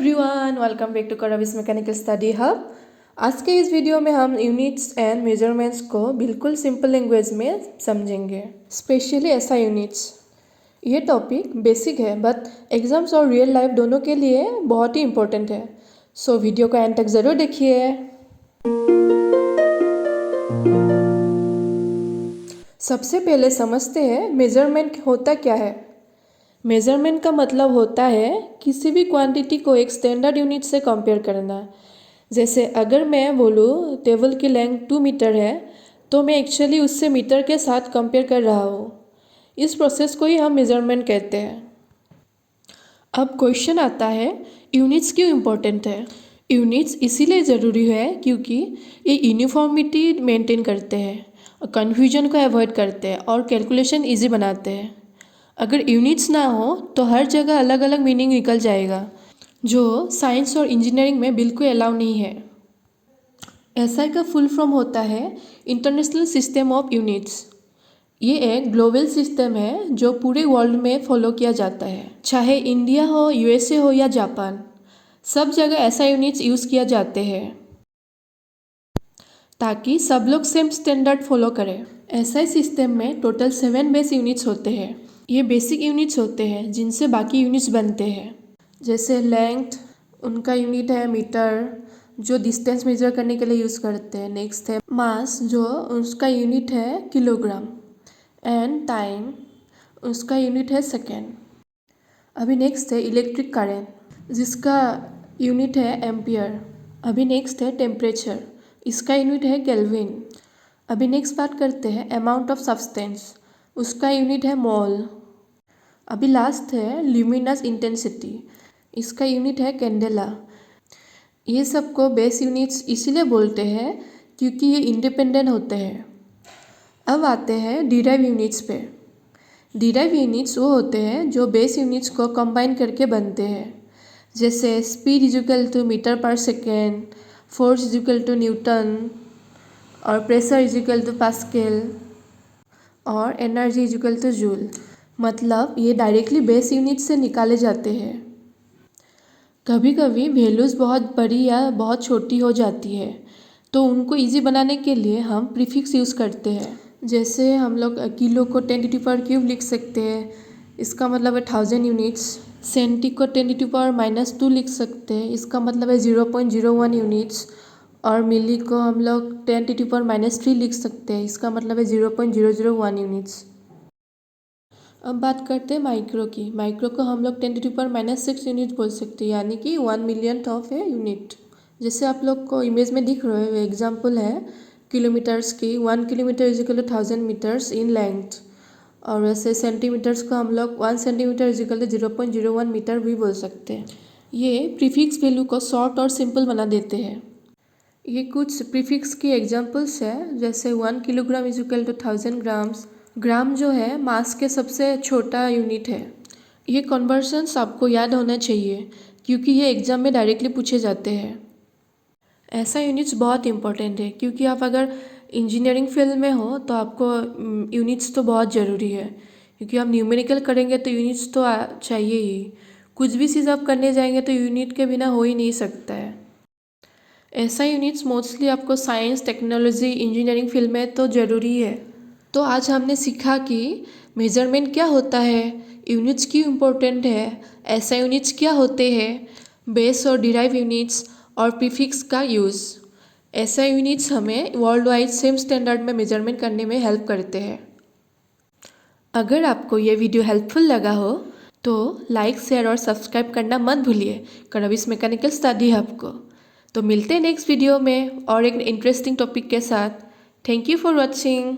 Everyone, welcome back to करविस mechanical study hub. आज के इस वीडियो में हम यूनिट्स एंड मेजरमेंट्स को बिल्कुल सिंपल लैंग्वेज में समझेंगे, स्पेशली ऐसा यूनिट्स। ये टॉपिक बेसिक है बट एग्जाम्स और रियल लाइफ दोनों के लिए बहुत ही इम्पोर्टेंट है। सो वीडियो को एंड तक ज़रूर देखिए। सबसे पहले समझते हैं मेजरमेंट होता क्या है। मेजरमेंट का मतलब होता है किसी भी क्वांटिटी को एक स्टैंडर्ड यूनिट से कंपेयर करना। जैसे अगर मैं बोलूँ टेबल की लेंथ 2 मीटर है तो मैं एक्चुअली उससे मीटर के साथ कंपेयर कर रहा हूँ। इस प्रोसेस को ही हम मेजरमेंट कहते हैं। अब क्वेश्चन आता है, यूनिट्स क्यों इम्पोर्टेंट है। यूनिट्स इसीलिए ज़रूरी है क्योंकि ये यूनिफॉर्मिटी मेंटेन करते हैं, कन्फ्यूजन को अवॉइड करते हैं और कैलकुलेशन ईजी बनाते हैं। अगर यूनिट्स ना हो तो हर जगह अलग अलग मीनिंग निकल जाएगा, जो साइंस और इंजीनियरिंग में बिल्कुल अलाउ नहीं है। एसआई का फुल फॉर्म होता है इंटरनेशनल सिस्टम ऑफ यूनिट्स। ये एक ग्लोबल सिस्टम है जो पूरे वर्ल्ड में फॉलो किया जाता है, चाहे इंडिया हो, यूएसए हो या जापान, सब जगह ऐसा यूनिट्स यूज़ किया जाते हैं ताकि सब लोग सेम स्टैंडर्ड फॉलो करें। एसआई सिस्टम में टोटल 7 बेस यूनिट्स होते हैं। ये बेसिक यूनिट्स होते हैं जिनसे बाकी यूनिट्स बनते हैं। जैसे लेंथ, उनका यूनिट है मीटर, जो डिस्टेंस मेजर करने के लिए यूज़ करते हैं। नेक्स्ट है मास, जो उसका यूनिट है किलोग्राम। एंड टाइम, उसका यूनिट है सेकेंड। अभी नेक्स्ट है इलेक्ट्रिक करंट, जिसका यूनिट है एम्पियर। अभी नेक्स्ट है टेम्परेचर, इसका यूनिट है केल्विन। अभी नेक्स्ट बात करते हैं अमाउंट ऑफ सब्सटेंस, उसका यूनिट है मोल। अभी लास्ट है ल्यूमिनस इंटेंसिटी, इसका यूनिट है कैंडेला। ये सबको बेस यूनिट्स इसीलिए बोलते हैं क्योंकि ये इंडिपेंडेंट होते हैं। अब आते हैं डिराइव यूनिट्स पे। डिराइव यूनिट्स वो होते हैं जो बेस यूनिट्स को कंबाइन करके बनते हैं। जैसे speed is equal to metre पर second, force is equal to newton, और pressure is equal to pascal, और energy is equal to joule. मतलब ये डायरेक्टली बेस यूनिट से निकाले जाते हैं। कभी कभी वैल्यूज़ बहुत बड़ी या बहुत छोटी हो जाती है, तो उनको इजी बनाने के लिए हम प्रीफिक्स यूज़ करते हैं। जैसे हम लोग किलो को 10⁻³ लिख सकते हैं, इसका मतलब है 1000 यूनिट्स। सेंटी को 10⁻⁻² लिख सकते हैं, इसका मतलब है 0.01 यूनिट्स। और मिली को हम लोग 10⁻³ लिख सकते हैं, इसका मतलब है 0.001 यूनिट्स। अब बात करते हैं माइक्रो की। माइक्रो को हम लोग 10⁻⁻6 यूनिट बोल सकते हैं, यानी कि 1 मिलियन ऑफ ए यूनिट। जैसे आप लोग को इमेज में दिख रहा है, वो एग्जाम्पल है किलोमीटर्स की। 1 kilometre is equal to 1000 metres in length. और वैसे सेंटीमीटर्स को हम लोग 1 centimetre is equal to 0.01 metre भी बोल सकते हैं। ये प्रीफिक्स वैल्यू को शॉर्ट और सिंपल बना देते हैं। ये कुछ प्रीफिक्स की एग्जाम्पल्स है, जैसे 1 kilogram is equal to 1000 grams. Gram जो है मास के सबसे छोटा यूनिट है। ये कन्वर्जन्स आपको याद होना चाहिए क्योंकि ये एग्ज़ाम में डायरेक्टली पूछे जाते हैं। ऐसा यूनिट्स बहुत इंपॉर्टेंट है क्योंकि आप अगर इंजीनियरिंग फील्ड में हो तो आपको यूनिट्स तो बहुत ज़रूरी है, क्योंकि आप न्यूमेरिकल करेंगे तो यूनिट्स तो चाहिए ही। कुछ भी चीज़ आप करने जाएंगे तो यूनिट के बिना हो ही नहीं सकता है। ऐसा यूनिट्स मोस्टली आपको साइंस, टेक्नोलॉजी, इंजीनियरिंग फील्ड में तो ज़रूरी है। तो आज हमने सीखा कि मेजरमेंट क्या होता है, यूनिट्स क्यों इम्पोर्टेंट है, ऐसा यूनिट्स क्या होते हैं, बेस और डिराइव यूनिट्स, और प्रीफिक्स का यूज़। ऐसा यूनिट्स हमें वर्ल्ड वाइड सेम स्टैंडर्ड में मेजरमेंट करने में हेल्प करते हैं। अगर आपको ये वीडियो हेल्पफुल लगा हो तो लाइक, शेयर और सब्सक्राइब करना मत भूलिए करविस मैकेनिकल स्टडी हब को। तो मिलते हैं नेक्स्ट वीडियो में और एक इंटरेस्टिंग टॉपिक के साथ। Thank you for watching.